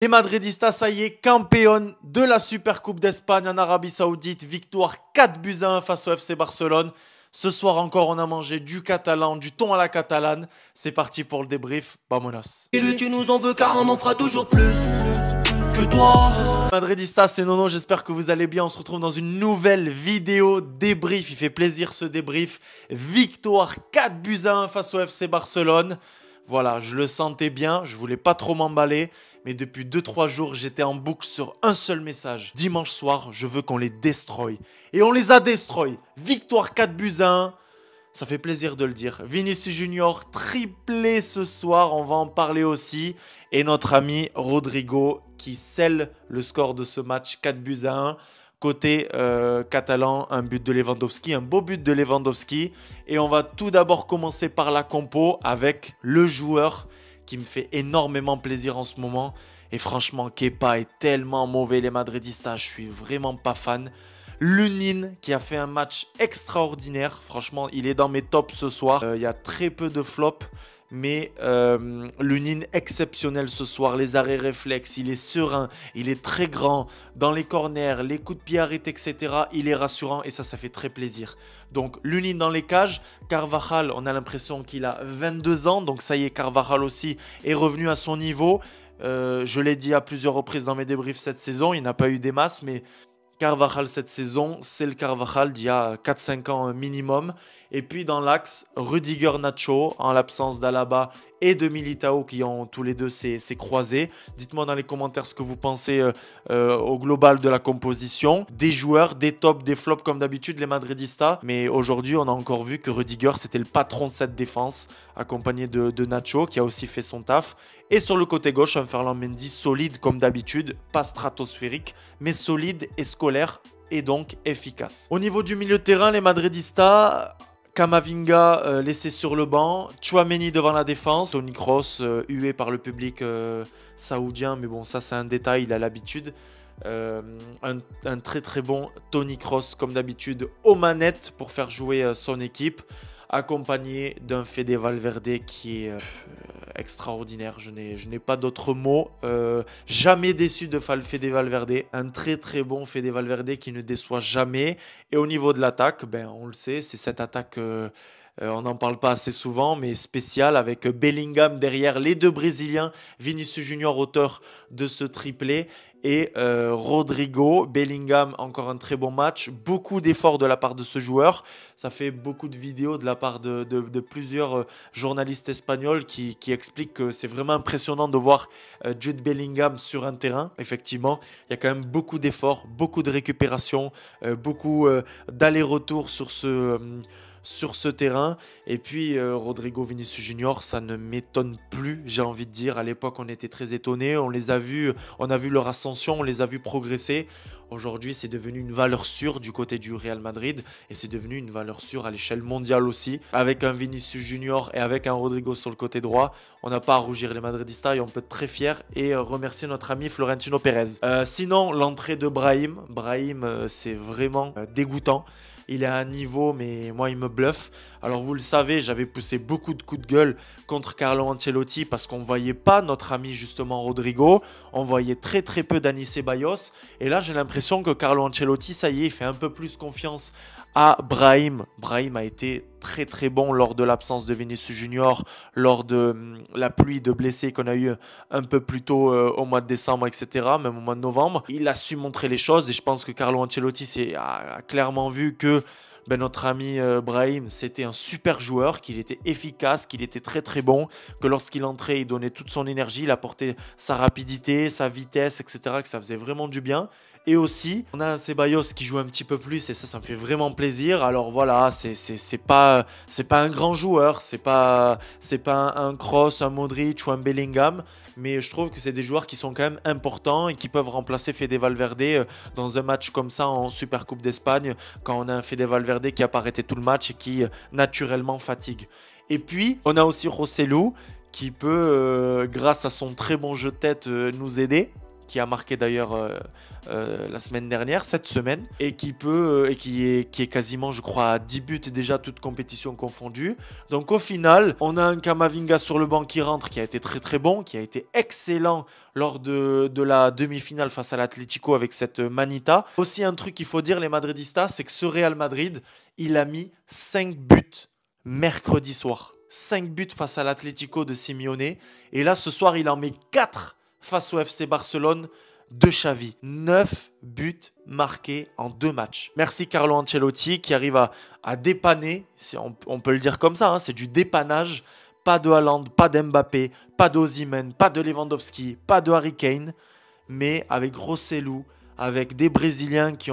Les Madridistas, ça y est, campion de la Super Coupe d'Espagne en Arabie Saoudite. Victoire 4-1 face au FC Barcelone. Ce soir encore, on a mangé du catalan, du thon à la catalane. C'est parti pour le débrief. Vamonos. Et lui, tu nous en veux car on en fera toujours plus que toi. Madridistas, c'est Nono, j'espère que vous allez bien. On se retrouve dans une nouvelle vidéo débrief. Il fait plaisir ce débrief. Victoire 4-1 face au FC Barcelone. Voilà, je le sentais bien, je voulais pas trop m'emballer. Mais depuis 2-3 jours, j'étais en boucle sur un seul message. Dimanche soir, je veux qu'on les destroy. Et on les a destroy. Victoire 4-1. Ça fait plaisir de le dire. Vinicius Junior, triplé ce soir, on va en parler aussi. Et notre ami Rodrigo qui scelle le score de ce match 4-1. Côté catalan, un but de Lewandowski, un beau but de Lewandowski. Et on va tout d'abord commencer par la compo avec le joueur qui me fait énormément plaisir en ce moment. Et franchement, Kepa est tellement mauvais, les Madridistas, je suis vraiment pas fan. Lunin qui a fait un match extraordinaire. Franchement, il est dans mes tops ce soir. Il y a très peu de flops. Mais Lunin exceptionnel ce soir. Les arrêts réflexes, il est serein. Il est très grand. Dans les corners, les coups de pied arrêtés, etc. Il est rassurant et ça fait très plaisir. Donc Lunin dans les cages. Carvajal, on a l'impression qu'il a 22 ans. Donc ça y est, Carvajal aussi est revenu à son niveau. Je l'ai dit à plusieurs reprises dans mes débriefs cette saison. Il n'a pas eu des masses, mais Carvajal cette saison, c'est le Carvajal d'il y a 4-5 ans minimum. Et puis dans l'axe, Rudiger Nacho, en l'absence d'Alaba et de Militao qui ont tous les deux ces croisés. Dites-moi dans les commentaires ce que vous pensez au global de la composition. Des joueurs, des tops, des flops comme d'habitude les Madridistas. Mais aujourd'hui, on a encore vu que Rudiger, c'était le patron de cette défense, accompagné de Nacho qui a aussi fait son taf. Et sur le côté gauche, un Ferland Mendy solide comme d'habitude, pas stratosphérique, mais solide et scolaire et donc efficace. Au niveau du milieu de terrain, les Madridistas, Camavinga laissé sur le banc, Tchouaméni devant la défense, Toni Kroos hué par le public saoudien, mais bon ça c'est un détail, il a l'habitude. Un très très bon Toni Kroos comme d'habitude aux manettes pour faire jouer son équipe, accompagné d'un Fede Valverde qui est extraordinaire. Je n'ai pas d'autres mots. Jamais déçu de Fede Valverde. Un très très bon Fede Valverde qui ne déçoit jamais. Et au niveau de l'attaque, ben, on le sait, c'est cette attaque... on n'en parle pas assez souvent, mais spécial avec Bellingham derrière les deux Brésiliens, Vinicius Junior auteur de ce triplé et Rodrigo. Bellingham, encore un très bon match, beaucoup d'efforts de la part de ce joueur. Ça fait beaucoup de vidéos de la part de plusieurs journalistes espagnols qui expliquent que c'est vraiment impressionnant de voir Jude Bellingham sur un terrain. Effectivement, il y a quand même beaucoup d'efforts, beaucoup de récupération, beaucoup d'allers-retours sur ce terrain. Et puis Rodrigo, Vinicius Junior, ça ne m'étonne plus, j'ai envie de dire. À l'époque, on était très étonnés, on les a vus, on a vu leur ascension, on les a vus progresser. Aujourd'hui, c'est devenu une valeur sûre du côté du Real Madrid et c'est devenu une valeur sûre à l'échelle mondiale aussi. Avec un Vinicius Junior et avec un Rodrigo sur le côté droit, on n'a pas à rougir les Madridistas et on peut être très fiers et remercier notre ami Florentino Pérez. Sinon, l'entrée de Brahim, c'est vraiment dégoûtant. Il est à un niveau, mais moi, il me bluffe. Alors, vous le savez, j'avais poussé beaucoup de coups de gueule contre Carlo Ancelotti parce qu'on ne voyait pas notre ami, justement, Rodrigo. On voyait très, très peu d'Anis Ceballos. Et là, j'ai l'impression que Carlo Ancelotti, ça y est, il fait un peu plus confiance à Brahim. Brahim a été très très bon lors de l'absence de Vinicius Junior, lors de la pluie de blessés qu'on a eu un peu plus tôt au mois de décembre, etc., même au mois de novembre. Il a su montrer les choses et je pense que Carlo Ancelotti a clairement vu que notre ami Brahim, c'était un super joueur, qu'il était efficace, qu'il était très très bon, que lorsqu'il entrait, il donnait toute son énergie, il apportait sa rapidité, sa vitesse, etc., que ça faisait vraiment du bien. Et aussi, on a un Ceballos qui joue un petit peu plus et ça me fait vraiment plaisir. Alors voilà, c'est pas un grand joueur, c'est pas un Kroos, un Modric ou un Bellingham, mais je trouve que c'est des joueurs qui sont quand même importants et qui peuvent remplacer Fede Valverde dans un match comme ça en Super Coupe d'Espagne, quand on a un Fede Valverde qui a pas arrêté tout le match et qui naturellement fatigue. Et puis, on a aussi Rosselló qui peut, grâce à son très bon jeu de tête, nous aider. qui a marqué d'ailleurs la semaine dernière, cette semaine, et qui est quasiment, je crois, à 10 buts déjà, toutes compétitions confondues. Donc au final, on a un Kamavinga sur le banc qui rentre, qui a été très très bon, qui a été excellent lors de la demi-finale face à l'Atlético avec cette Manita. Aussi un truc qu'il faut dire, les Madridistas, c'est que ce Real Madrid, il a mis 5 buts mercredi soir. 5 buts face à l'Atlético de Simeone. Et là, ce soir, il en met 4 face au FC Barcelone de Xavi. 9 buts marqués en 2 matchs. Merci Carlo Ancelotti qui arrive à dépanner, on peut le dire comme ça, hein, c'est du dépannage. Pas de Haaland, pas d'Mbappé, pas d'Osimhen, pas de Lewandowski, pas de Harry Kane, mais avec Rossellou, avec des Brésiliens qui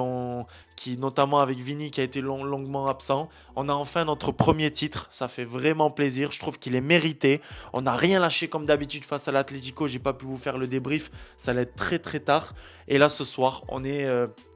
notamment avec Vini qui a été longuement absent. On a enfin notre premier titre, ça fait vraiment plaisir, je trouve qu'il est mérité. On n'a rien lâché comme d'habitude face à l'Atlético, j'ai pas pu vous faire le débrief, ça allait être très très tard. Et là ce soir, on est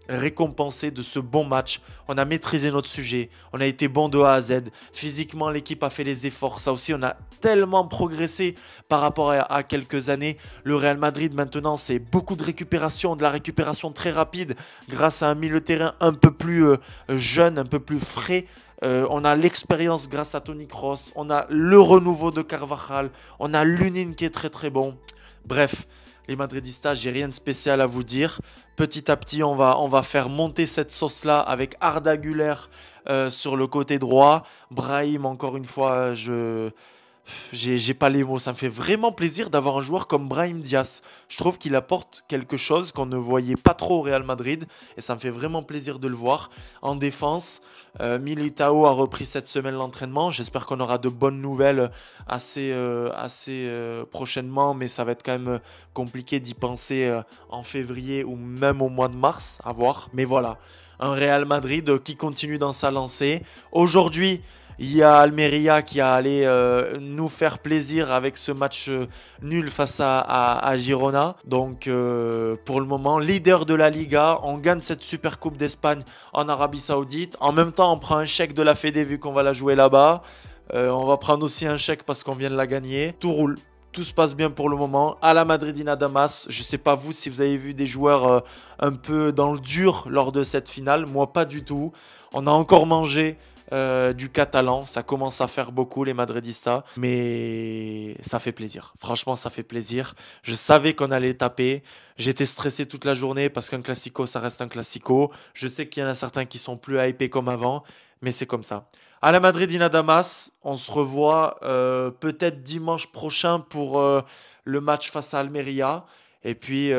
récompensé de ce bon match. On a maîtrisé notre sujet, on a été bon de A à Z. Physiquement, l'équipe a fait les efforts. Ça aussi, on a tellement progressé par rapport à quelques années. Le Real Madrid, maintenant, c'est beaucoup de récupération, de la récupération très rapide grâce à un milieu de terrain un peu plus jeune, un peu plus frais. On a l'expérience grâce à Toni Kroos. On a le renouveau de Carvajal. On a Lunin qui est très très bon. Bref, les Madridistas, j'ai rien de spécial à vous dire. Petit à petit, on va faire monter cette sauce-là avec Arda Güler sur le côté droit. Brahim, encore une fois, j'ai pas les mots. Ça me fait vraiment plaisir d'avoir un joueur comme Brahim Diaz. Je trouve qu'il apporte quelque chose qu'on ne voyait pas trop au Real Madrid. Et ça me fait vraiment plaisir de le voir. En défense, Militao a repris cette semaine l'entraînement. J'espère qu'on aura de bonnes nouvelles assez prochainement. Mais ça va être quand même compliqué d'y penser en février ou même au mois de mars. À voir. Mais voilà, un Real Madrid qui continue dans sa lancée. Aujourd'hui, il y a Almeria qui a allé nous faire plaisir avec ce match nul face à Girona. Donc pour le moment, leader de la Liga, on gagne cette Super Coupe d'Espagne en Arabie Saoudite. En même temps, on prend un chèque de la Fédé vu qu'on va la jouer là-bas. On va prendre aussi un chèque parce qu'on vient de la gagner. Tout roule. Tout se passe bien pour le moment. À la Madridina Damas, je ne sais pas vous si vous avez vu des joueurs un peu dans le dur lors de cette finale. Moi, pas du tout. On a encore mangé du catalan, ça commence à faire beaucoup les Madridistas, mais ça fait plaisir, franchement ça fait plaisir. Je savais qu'on allait taper, j'étais stressé toute la journée parce qu'un classico ça reste un classico. Je sais qu'il y en a certains qui sont plus hypés comme avant, mais c'est comme ça. À la Madridina Damas, on se revoit peut-être dimanche prochain pour le match face à Almeria. Et puis,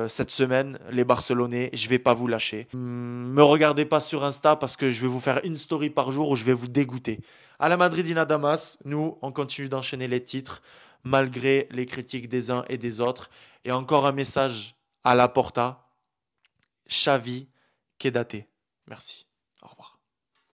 cette semaine, les Barcelonais, je ne vais pas vous lâcher. Me regardez pas sur Insta parce que je vais vous faire une story par jour où je vais vous dégoûter. À la Madridina Damas, nous, on continue d'enchaîner les titres malgré les critiques des uns et des autres. Et encore un message à la Porta. Xavi, Kedate. Merci. Au revoir.